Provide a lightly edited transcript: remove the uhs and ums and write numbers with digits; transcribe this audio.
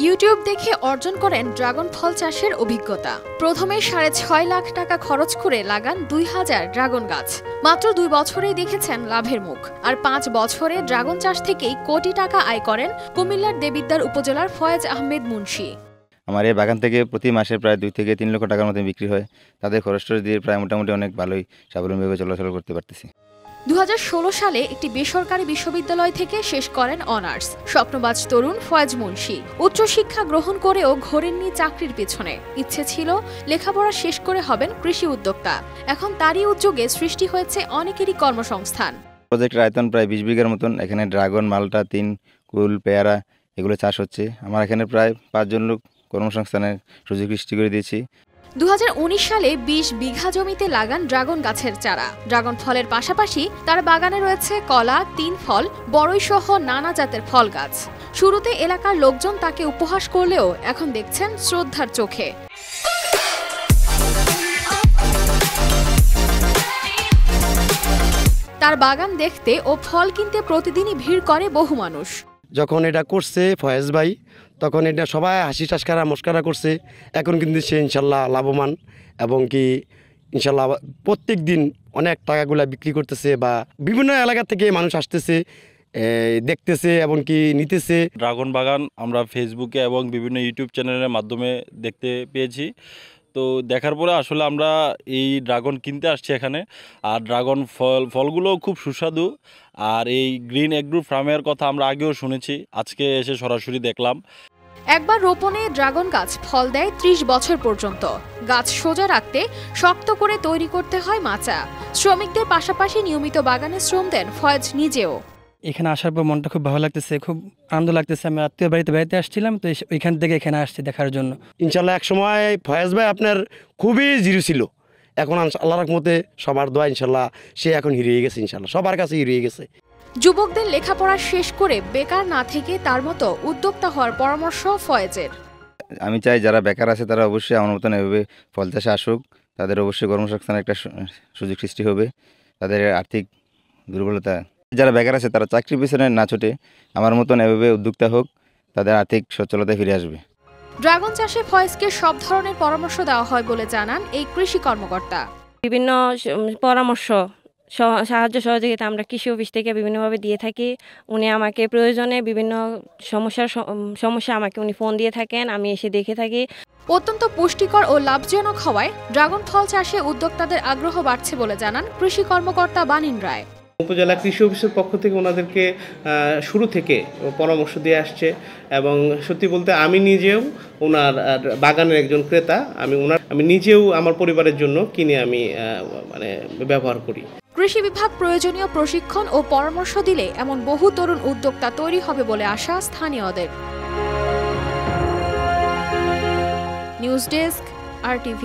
YouTube দেখে অর্জন করেন ড্রাগন ফল চাষের অভিজ্ঞতা। প্রথমে 6.5 লাখ টাকা খরচ করে লাগান 2000 ড্রাগন গাছ। মাত্র 2 বছরেই দেখেছেন লাভের মুখ। আর 5 বছরে ড্রাগন চাষ থেকেই কোটি টাকা আয় করেন কুমিল্লার দেবিদ্বার উপজেলার ফয়েজ আহমেদ মুন্সি। আমার এই বাগান থেকে প্রতি মাসে প্রায় 2 থেকে 3 লক্ষ টাকার মতো বিক্রি হয়। তাদের খরচ দিয়ে প্রায় মোটামুটি অনেক ভালোই স্বাবলম্বীভাবে চলাচল করতে পারতেছি। 2016 সালে একটি বেসরকারি বিশ্ববিদ্যালয় থেকে শেষ করেন অনার্স। স্বপ্নবাজ তরুণ ফয়েজ মুন্সি উচ্চশিক্ষা গ্রহণ করেও ঘোরেননি চাকরির পেছনে। ইচ্ছে ছিল লেখাপড়া শেষ করে হবেন কৃষি উদ্যোক্তা। এখন তারই উদ্যোগে সৃষ্টি হয়েছে অনেকেরই কর্মসংস্থান। প্রজেক্টের আয়তন প্রায় 20 বিঘার মতন। এখানে ড্রাগন, মালটা, তিন, কুল, পেয়ারা এগুলো চাষ হচ্ছে। আমার এখানে প্রায় 5 জন লোক কর্মসংস্থানের সুযোগ সৃষ্টি করে দিয়েছি। 2019 সালে 20 বিঘা জমিতে লাগান ড্রাগন গাছের চারা। ড্রাগন ফলের পাশাপাশি তার বাগানে রয়েছে কলা, তিন ফল, বড়ই সহ নানা জাতের ফল গাছ। শুরুতে এলাকার লোকজন তাকে উপহাস করলেও এখন দেখছেন শ্রদ্ধার চোখে। তার বাগান দেখতে ও ফল কিনতে প্রতিদিনই ভিড় করে বহু মানুষ। যখন এটা করছে ফয়েজ ভাই, তখন এটা সবাই হাসি টাসকারা মস্কারা করছে। এখন কিন্তু সে ইনশাল্লাহ লাভবান এবং কি ইনশাল্লাহ প্রত্যেক দিন অনেক টাকাগুলা বিক্রি করতেছে বা বিভিন্ন এলাকা থেকে মানুষ আসতেছে, দেখতেছে এবং কি নিতেছে। ড্রাগন বাগান আমরা ফেসবুকে এবং বিভিন্ন ইউটিউব চ্যানেলের মাধ্যমে দেখতে পেয়েছি। তো দেখার পরে আসলে আমরা এই ড্রাগন কিনতে আসছি এখানে। আর ড্রাগন ফলগুলো খুব সুস্বাদু। আর এই গ্রিন এগ্রো ফার্মের কথা আমরা আগেও শুনেছি, আজকে এসে সরাসরি দেখলাম। একবার রোপণে ড্রাগন গাছ ফল দেয় 30 বছর পর্যন্ত। গাছ সোজা রাখতে শক্ত করে তৈরি করতে হয় মাচা। শ্রমিকদের পাশাপাশি নিয়মিত বাগানে শ্রম দেন ফয়েজ নিজেও। এখানে আসার পর মনটা খুব ভালো লাগতেছে, খুব আনন্দ লাগতেছে। আমি আত্মীয় বাড়িতে বেড়াতে আসছিলাম, তো ওইখান থেকে এখানে আসছি দেখার জন্য। ইনশাল্লাহ এক সময় ফয়েজ ভাই আপনার খুবই জিরো ছিল, এখন আল্লাহর রহমতে সবার দোয়া ইনশাল্লাহ সে এখন হিরিয়ে গেছে, ইনশাল্লাহ সবার কাছে হিরিয়ে গেছে। যুবকদের লেখাপড়া শেষ করে বেকার না থেকে তার মতো উদ্যোক্তা হওয়ার পরামর্শ ফয়েজের। আমি চাই যারা বেকার আছে তারা অবশ্যই আমার মতন এভাবে ফল চাষে আসুক। তাদের অবশ্যই কর্মসংস্থানের একটা সুযোগ সৃষ্টি হবে। তাদের আর্থিক দুর্বলতা যারা বেকার আছে তারা চাকরির পিছনে না ছুটে আমার মতন এভাবে উদ্যোক্তা হোক, তাদের আর্থিক সচ্ছলতায় ফিরে আসবে। ড্রাগন চাষে ফয়েজকে সব ধরনের পরামর্শ দেওয়া হয় বলে জানান এই কৃষি কর্মকর্তা। বিভিন্ন পরামর্শ সাহায্য সহযোগিতা আমরা কৃষি অফিস থেকে বিভিন্নভাবে দিয়ে থাকি। উনি আমাকে প্রয়োজনে বিভিন্ন সমস্যা আমাকে উনি ফোন দিয়ে থাকেন, আমি এসে দেখে থাকি। অত্যন্ত পুষ্টিকর ও লাভজনক হওয়ায় ড্রাগন ফল চাষে উদ্যোক্তাদের আগ্রহ বাড়ছে বলে জানান কৃষি কর্মকর্তা বানিন রায়। উপজেলা কৃষি অফিসের পক্ষ থেকে ওনাদেরকে শুরু থেকে পরামর্শ দিয়ে আসছে এবং সত্যি বলতে আমি নিজেও ওনার বাগানের একজন ক্রেতা। আমি নিজেও আমার পরিবারের জন্য কিনে আমি ব্যবহার করি। কৃষি বিভাগ প্রয়োজনীয় প্রশিক্ষণ ও পরামর্শ দিলে এমন বহু তরুণ উদ্যোক্তা তৈরি হবে বলে আশা স্থানীয়দের। News desk, RTV।